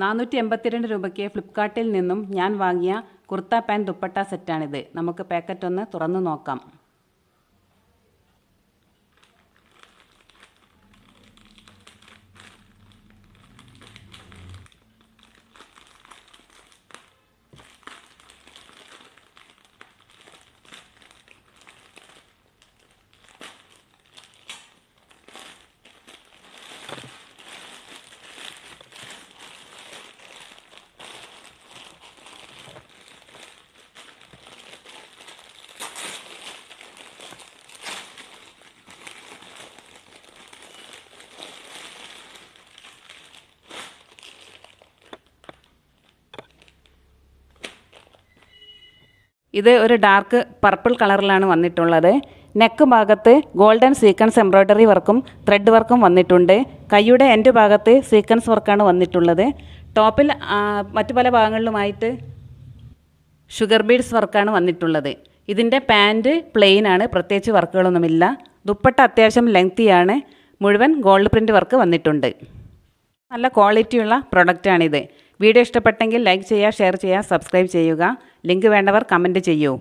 482 രൂപയ്ക്ക് ഫ്ലിപ്കാർട്ടിൽ നിന്നും ഞാൻ വാങ്ങിയ കുർത്ത പാൻറ് ദുപ്പട്ട സെറ്റാണിത്. നമുക്ക് പാക്കറ്റ് ഒന്ന് തുറന്നു നോക്കാം. ഇത് ഒരു ഡാർക്ക് പർപ്പിൾ കളറിലാണ് വന്നിട്ടുള്ളത്. നെക്ക് ഭാഗത്ത് ഗോൾഡൻ സീക്വൻസ് എംബ്രോയ്ഡറി വർക്കും ത്രെഡ് വർക്കും വന്നിട്ടുണ്ട്. കൈയുടെ എൻഡ് ഭാഗത്ത് സീക്വൻസ് വർക്കാണ് വന്നിട്ടുള്ളത്. ടോപ്പിൽ മറ്റു പല ഭാഗങ്ങളിലുമായിട്ട് ഷുഗർ ബീഡ്സ് വർക്കാണ് വന്നിട്ടുള്ളത്. ഇതിൻ്റെ പാൻറ് പ്ലെയിൻ ആണ്, പ്രത്യേകിച്ച് വർക്കുകളൊന്നുമില്ല. ദുപ്പട്ട അത്യാവശ്യം ലെങ്തിയാണ്. മുഴുവൻ ഗോൾഡ് പ്രിൻ്റ് വർക്ക് വന്നിട്ടുണ്ട്. നല്ല ക്വാളിറ്റിയുള്ള പ്രൊഡക്റ്റാണിത്. വീഡിയോ ഇഷ്ടപ്പെട്ടെങ്കിൽ ലൈക്ക് ചെയ്യുക, ഷെയർ ചെയ്യുക, സബ്സ്ക്രൈബ് ചെയ്യുക. ലിങ്ക് വേണ്ടവർ കമൻറ്റ് ചെയ്യൂ.